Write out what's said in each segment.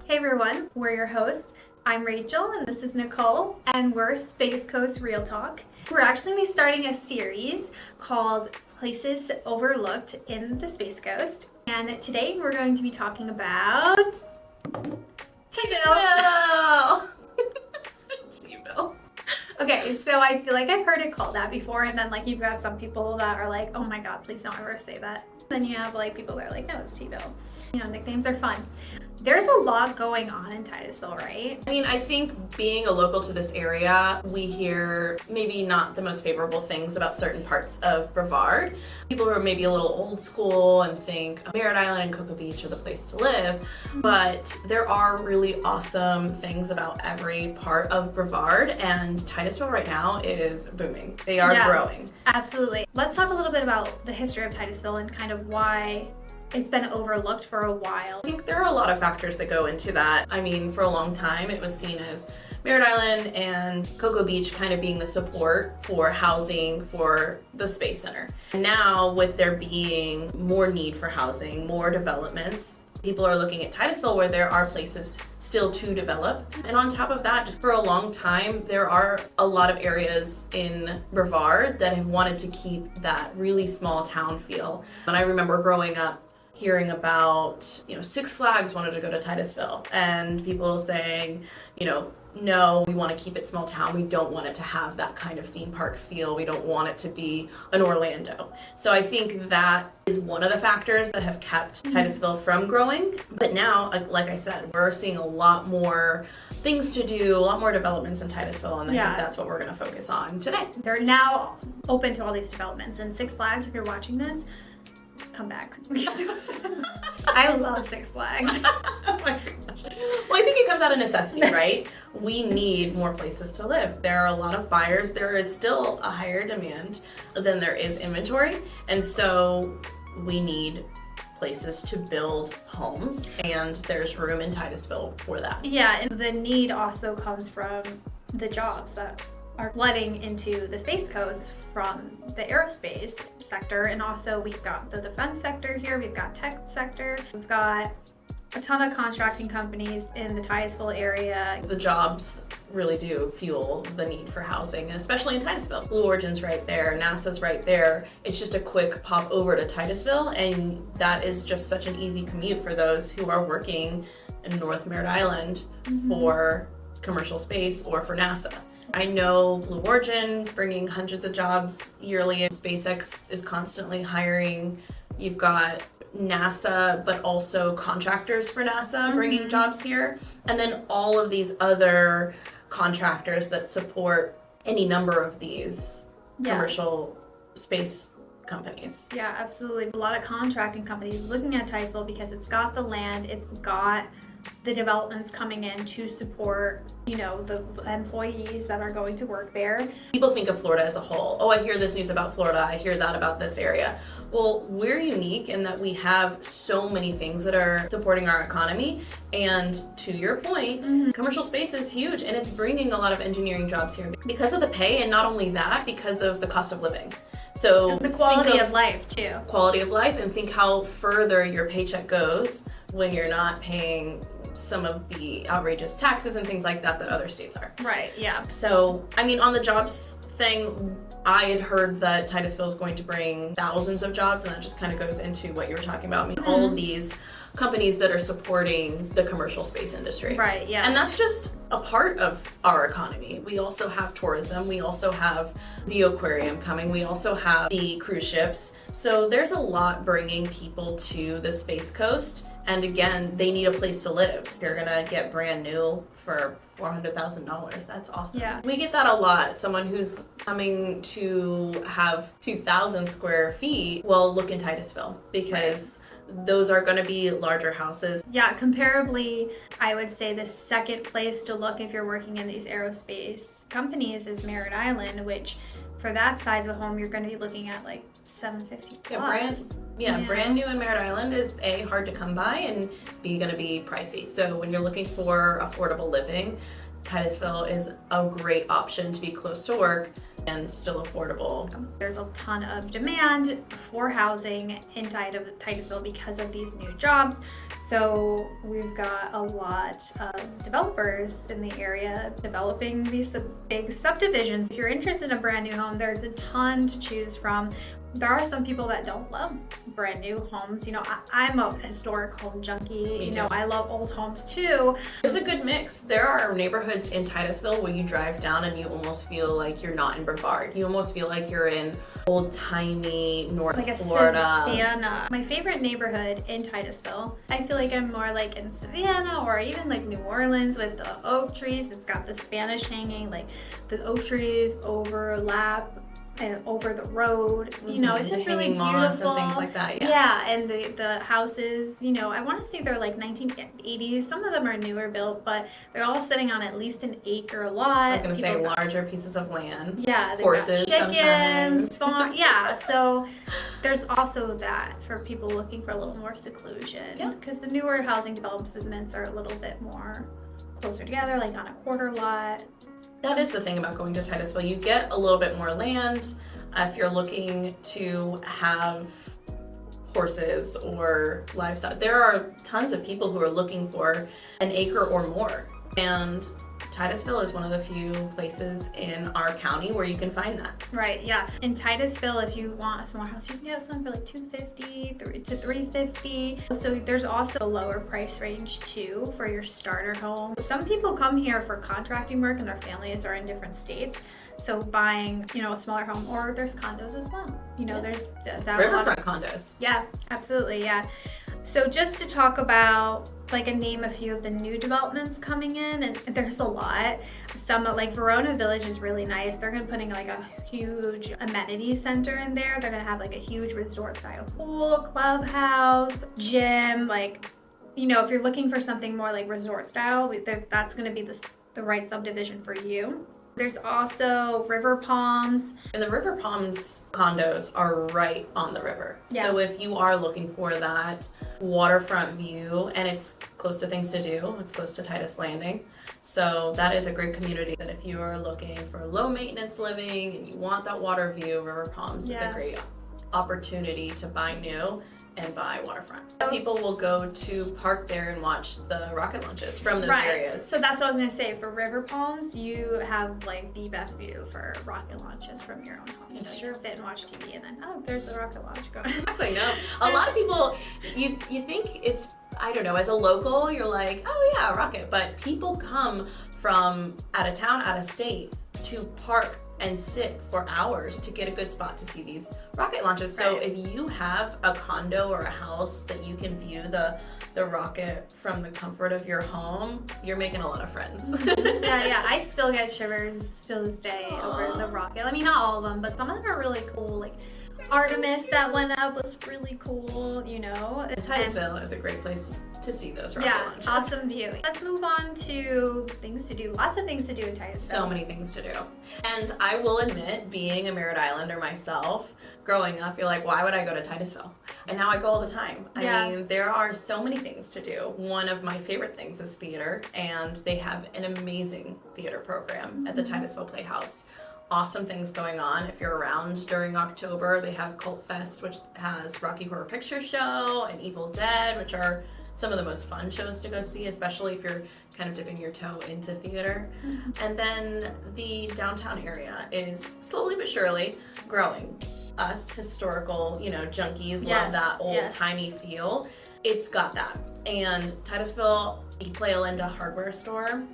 Hey everyone, we're your hosts. I'm Rachel and this is Nichole, and we're Space Coast Real Talk. We're actually going to be starting a series called Places Overlooked in the Space Coast. And today we're going to be talking about Titusville. Titusville. Okay, so I feel like I've heard it called that before, and then you've got some people that are like, oh my god, please don't ever say that. Then you have people that are like, no, it's T-ville. Nicknames are fun. There's a lot going on in Titusville, right? I mean, I think being a local to this area, we hear maybe not the most favorable things about certain parts of Brevard. People who are maybe a little old school and think Merritt Island and Cocoa Beach are the place to live, but there are really awesome things about every part of Brevard, and Titusville right now is booming. They are growing. Absolutely. Let's talk a little bit about the history of Titusville and kind of why it's been overlooked for a while. I think there are a lot of factors that go into that. I mean, for a long time, it was seen as Merritt Island and Cocoa Beach kind of being the support for housing for the Space Center. Now, with there being more need for housing, more developments, people are looking at Titusville where there are places still to develop. And on top of that, just for a long time, there are a lot of areas in Brevard that have wanted to keep that really small town feel. And I remember growing up hearing about, Six Flags wanted to go to Titusville, and people saying, no, we want to keep it small town. We don't want it to have that kind of theme park feel. We don't want it to be an Orlando. So I think that is one of the factors that have kept Titusville from growing. But now, like I said, we're seeing a lot more things to do, a lot more developments in Titusville, and I think that's what we're going to focus on today. They're now open to all these developments, and Six Flags, if you're watching this, come back. I love Six Flags. Oh my gosh. Well, I think it comes out of necessity, right? We need more places to live. There are a lot of buyers. There is still a higher demand than there is inventory. And so we need places to build homes, and there's room in Titusville for that. Yeah, and the need also comes from the jobs that are flooding into the Space Coast from the aerospace sector, and also we've got the defense sector here, we've got tech sector, we've got a ton of contracting companies in the Titusville area. The jobs really do fuel the need for housing, especially in Titusville. Blue Origin's right there, NASA's right there. It's just a quick pop over to Titusville, and that is just such an easy commute for those who are working in North Merritt Island for commercial space or for NASA. I know Blue Origin's bringing hundreds of jobs yearly. SpaceX is constantly hiring. You've got NASA, but also contractors for NASA bringing jobs here. And then all of these other contractors that support any number of these commercial space companies. Yeah, absolutely. A lot of contracting companies looking at Titusville because it's got the land, it's got the developments coming in to support, the employees that are going to work there. People think of Florida as a whole. Oh, I hear this news about Florida. I hear that about this area. Well, we're unique in that we have so many things that are supporting our economy. And to your point, commercial space is huge, and it's bringing a lot of engineering jobs here because of the pay, and not only that, because of the cost of living. So and the quality of life too. Quality of life, and think how further your paycheck goes when you're not paying some of the outrageous taxes and things like that other states are. Right, yeah. So, I mean, on the jobs thing, I had heard that Titusville is going to bring thousands of jobs, and that just kind of goes into what you were talking about. I mean, all of these companies that are supporting the commercial space industry. Right, yeah. And that's just a part of our economy. We also have tourism. We also have the aquarium coming. We also have the cruise ships. So there's a lot bringing people to the Space Coast. And again, they need a place to live. You're gonna get brand new for $400,000. That's awesome. Yeah. We get that a lot. Someone who's coming to have 2,000 square feet, well, look in Titusville, because those are going to be larger houses. Yeah, comparably, I would say the second place to look if you're working in these aerospace companies is Merritt Island, which for that size of a home, you're going to be looking at $750 plus. Brand new in Merritt Island is A, hard to come by, and B, going to be pricey. So when you're looking for affordable living, Titusville is a great option to be close to work, and still affordable. There's a ton of demand for housing inside of Titusville because of these new jobs. So we've got a lot of developers in the area developing these big subdivisions. If you're interested in a brand new home, there's a ton to choose from. There are some people that don't love brand new homes. You know, I'm a historic home junkie. You know, I love old homes too. There's a good mix. There are neighborhoods in Titusville where you drive down and you almost feel like you're not in Brevard. You almost feel like you're in old-timey North Florida. Savannah. My favorite neighborhood in Titusville, I feel like I'm more like in Savannah or even like New Orleans with the oak trees. It's got the Spanish hanging, like the oak trees overlap and over the road, you know, it's just really beautiful. And things like that, yeah, and the houses, you know, I want to say they're like 1980s. Some of them are newer built, but they're all sitting on at least an acre lot. I was gonna say larger pieces of land. Yeah, horses, chickens, farm. Yeah, so there's also that for people looking for a little more seclusion. Because the newer housing developments are a little bit more closer together, like on a quarter lot. That is the thing about going to Titusville. You get a little bit more land if you're looking to have horses or livestock. There are tons of people who are looking for an acre or more. And Titusville is one of the few places in our county where you can find that. Right, yeah. In Titusville, if you want a smaller house, you can get some for like $250 to $350. So there's also a lower price range too for your starter home. Some people come here for contracting work and their families are in different states. So buying, you know, a smaller home, or there's condos as well. You know, there's riverfront condos. Yeah, absolutely, yeah. So just to talk about, like, name a few of the new developments coming in, and there's a lot. Some, like Verona Village is really nice. They're gonna put in like a huge amenity center in there. They're gonna have like a huge resort style pool, clubhouse, gym. Like, you know, if you're looking for something more like resort style, that's gonna be the right subdivision for you. There's also River Palms. And the River Palms condos are right on the river. Yeah. So if you are looking for that waterfront view, and it's close to things to do, it's close to Titus Landing. So that is a great community that if you are looking for low maintenance living and you want that water view, River Palms is a great opportunity to buy new and buy waterfront. People will go to park there and watch the rocket launches from those areas. So that's what I was gonna say. For River Palms, you have like the best view for rocket launches from your own home. It's true. You sit and watch TV and then, oh, there's a rocket launch going. Exactly, no. A lot of people, you think it's, I don't know, as a local, you're like, oh yeah, rocket. But people come from out of town, out of state to park and sit for hours to get a good spot to see these rocket launches. So if you have a condo or a house that you can view the rocket from the comfort of your home, you're making a lot of friends. Yeah, I still get shivers still this day over the rocket. I mean, not all of them, but some of them are really cool. Like Artemis that went up was really cool, you know. Titusville is a great place to see those rocket launches. Awesome view. Let's move on to things to do. Lots of things to do in Titusville. So many things to do. And I will admit, being a Merritt Islander myself, growing up, you're like, why would I go to Titusville? And now I go all the time. I mean, there are so many things to do. One of my favorite things is theater, and they have an amazing theater program at the Titusville Playhouse. Awesome things going on. If you're around during October, they have Cult Fest, which has Rocky Horror Picture Show and Evil Dead, which are some of the most fun shows to go see, especially if you're kind of dipping your toe into theater. And then the downtown area is slowly but surely growing. Us historical, you know, junkies love that old-timey feel. It's got that. And Titusville Playa Linda hardware store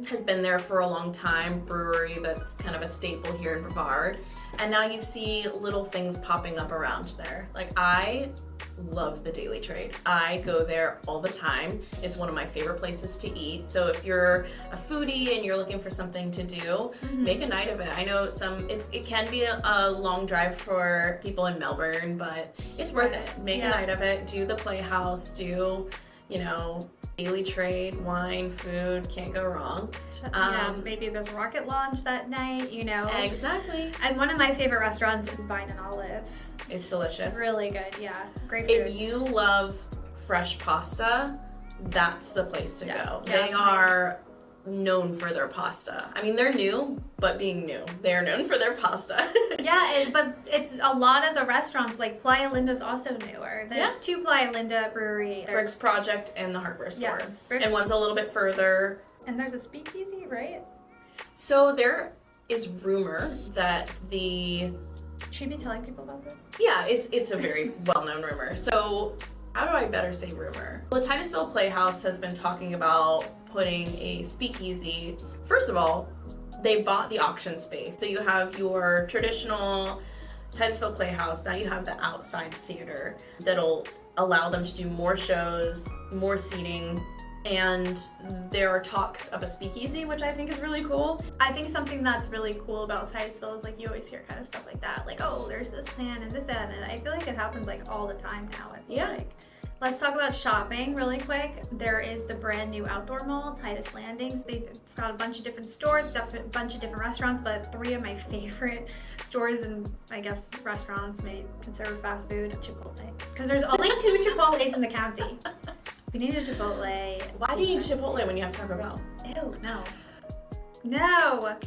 has been there for a long time. Brewery that's kind of a staple here in Brevard. And now you see little things popping up around there. Like, I love the Daily Trade. I go there all the time. It's one of my favorite places to eat. So if you're a foodie and you're looking for something to do, make a night of it. I know it can be a long drive for people in Melbourne, but it's worth it. Make a night of it. Do the Playhouse. Do, you know, Daily Trade, wine, food, can't go wrong. Maybe there's a rocket launch that night, you know. Exactly. And one of my favorite restaurants is Vine and Olive. It's delicious. Really good, yeah. Great food. If you love fresh pasta, that's the place to go. Yeah. They are known for their pasta. I mean, they're new, but being new, they are known for their pasta. Yeah, but it's a lot of the restaurants, like Playa Linda's also newer. There's two Playa Linda brewery. Bricks Project and the hardware store. Yes, Bricks. And one's a little bit further. And there's a speakeasy, right? So there is rumor that the... Should we be telling people about this? Yeah, it's a very well-known rumor. So how do I better say rumor? Well, the Titusville Playhouse has been talking about putting a speakeasy. First of all, they bought the auction space. So you have your traditional Titusville Playhouse, now you have the outside theater that'll allow them to do more shows, more seating, and there are talks of a speakeasy, which I think is really cool. I think something that's really cool about Titusville is like you always hear kind of stuff like that, like, oh, there's this plan and this, that, and I feel like it happens like all the time now. It's like, let's talk about shopping really quick. There is the brand new outdoor mall, Titus Landings. It's got a bunch of different stores, a bunch of different restaurants, but three of my favorite stores and I guess restaurants, maybe considered fast food, Chipotle. Because there's only 2 Chipotles in the county. We need a Chipotle. Why do you eat Chipotle when you have Taco Bell? Ew, no.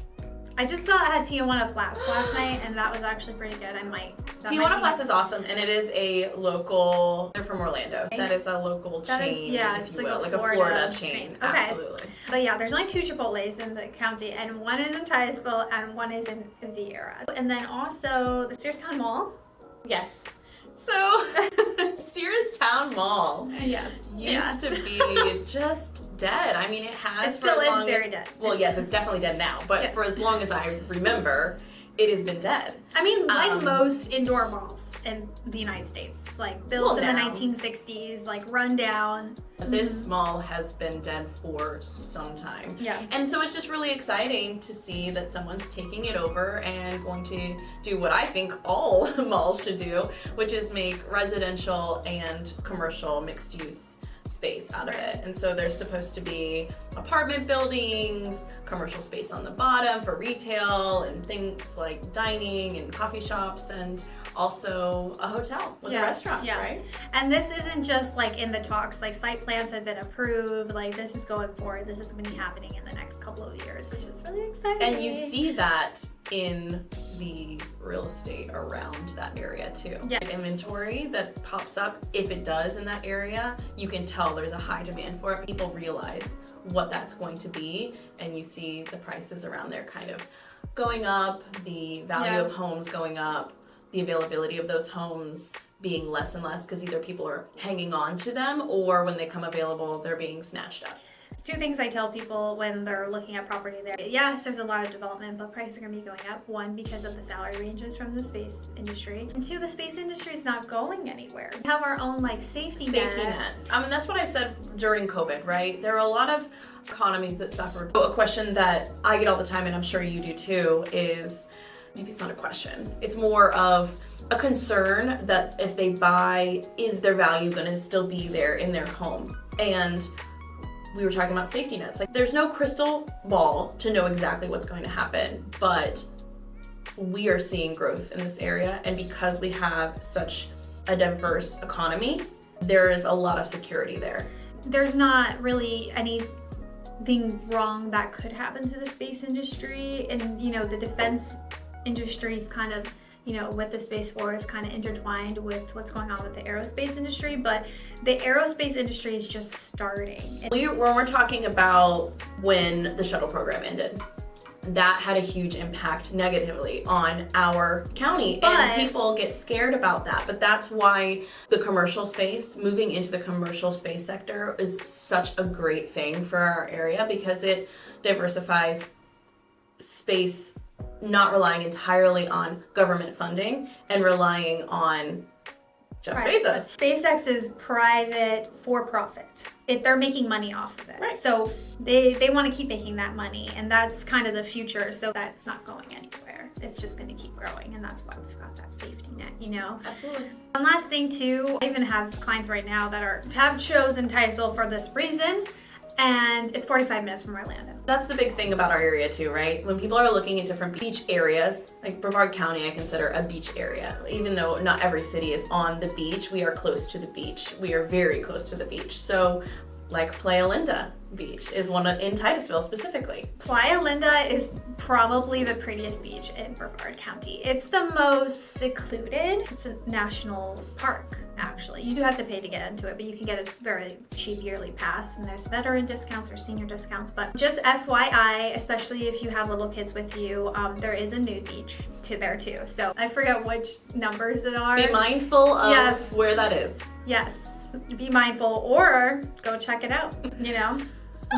I just saw I had Tijuana Flats last night, and that was actually pretty good. Tijuana Flats is awesome, and it is a local. They're from Orlando. That is a local chain, if you will, like a Florida chain. Okay. Absolutely. But yeah, there's only 2 Chipotles in the county, and one is in Titusville, and one is in Vieira. And then also the Searstown Mall. Yes. So, Sears Town Mall used to be just dead. I mean, it has It still is very dead. Well, yes, it's definitely dead now, but for as long as I remember, it has been dead. I mean, like most indoor malls in the United States, like built in the 1960s, like run down. This mall has been dead for some time. Yeah. And so it's just really exciting to see that someone's taking it over and going to do what I think all malls should do, which is make residential and commercial mixed use space out of it. And so there's supposed to be apartment buildings, commercial space on the bottom for retail and things like dining and coffee shops, and also a hotel with a restaurant, right? And this isn't just like in the talks, like site plans have been approved, like this is going forward, this is going to be happening in the next couple of years, which is really exciting. And you see that in the real estate around that area too. Yeah. Like inventory that pops up, if it does in that area, you can tell there's a high demand for it. People realize what that's going to be, and you see the prices around there kind of going up, the value of homes going up, the availability of those homes being less and less because either people are hanging on to them or when they come available, they're being snatched up. 2 things I tell people when they're looking at property there. Yes, there's a lot of development, but prices are going to be going up. 1, because of the salary ranges from the space industry. And 2, the space industry is not going anywhere. We have our own like safety net. I mean, that's what I said during COVID, right? There are a lot of economies that suffered. So a question that I get all the time, and I'm sure you do too, is maybe it's not a question. It's more of a concern that if they buy, is their value going to still be there in their home? And we were talking about safety nets. Like, there's no crystal ball to know exactly what's going to happen, but we are seeing growth in this area. And because we have such a diverse economy, there is a lot of security there. There's not really anything wrong that could happen to the space industry. And, you know, the defense industry is kind of, you know, with the Space Force kind of intertwined with what's going on with the aerospace industry, but the aerospace industry is just starting. When we're talking about when the shuttle program ended, that had a huge impact negatively on our county, and people get scared about that. But that's why the commercial space, moving into the commercial space sector, is such a great thing for our area because it diversifies space, not relying entirely on government funding and relying on Jeff Bezos. SpaceX is private for profit. They're making money off of it. Right. So they want to keep making that money, and that's kind of the future. So that's not going anywhere. It's just going to keep growing, and that's why we've got that safety net, you know? Absolutely. One last thing too, I even have clients right now that have chosen Titusville for this reason, and it's 45 minutes from Orlando. That's the big thing about our area too, right? When people are looking at different beach areas, like Brevard County I consider a beach area. Even though not every city is on the beach, we are close to the beach. We are very close to the beach. So Like Playa Linda Beach is one in Titusville specifically. Playa Linda is probably the prettiest beach in Brevard County. It's the most secluded. It's a national park, actually. You do have to pay to get into it, but you can get a very cheap yearly pass, and there's veteran discounts or senior discounts. But just FYI, especially if you have little kids with you, there is a nude beach there too. So I forget which numbers it are. Be mindful of where that is. Yes. Be mindful, or go check it out,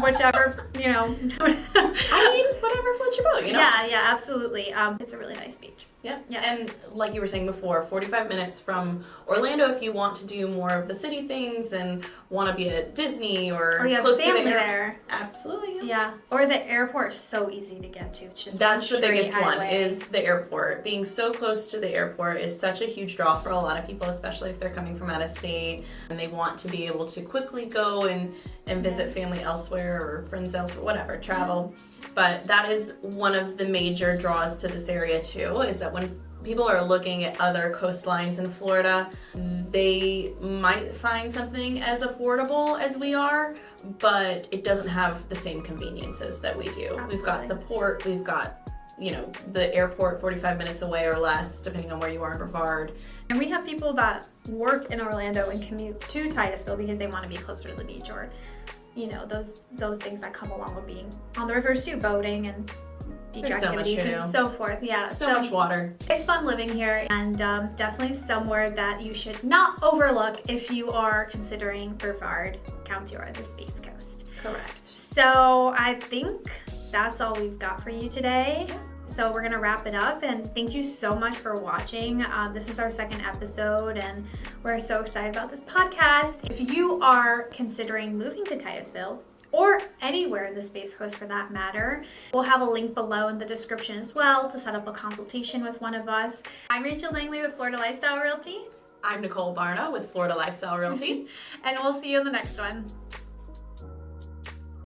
whichever, I mean, whatever floats your boat, Yeah, absolutely. It's a really nice beach. Yeah. And like you were saying before, 45 minutes from Orlando if you want to do more of the city things and want to be at Disney or you have close family to there. Absolutely. Yeah. Or the airport is so easy to get to. It's just that's the biggest highway. one is the airport. Being so close to the airport is such a huge draw for a lot of people, especially if they're coming from out of state and they want to be able to quickly go and visit family elsewhere or friends elsewhere, whatever, travel. But that is one of the major draws to this area too, is that when people are looking at other coastlines in Florida, they might find something as affordable as we are, but it doesn't have the same conveniences that we do. Absolutely. We've got the port, we've got the airport 45 minutes away or less, depending on where you are in Brevard. And we have people that work in Orlando and commute to Titusville because they want to be closer to the beach, or those things that come along with being on the rivers too, boating and beach There's activities so much to and do. so forth. Yeah, So much water. It's fun living here, and definitely somewhere that you should not overlook if you are considering Brevard County or the Space Coast. Correct. So I think that's all we've got for you today. So we're gonna wrap it up, and thank you so much for watching. This is our second episode, and we're so excited about this podcast. If you are considering moving to Titusville, or anywhere in the Space Coast for that matter, we'll have a link below in the description as well to set up a consultation with one of us. I'm Rachel Langley with Florida Lifestyle Realty. I'm Nichole Barna with Florida Lifestyle Realty. And we'll see you in the next one.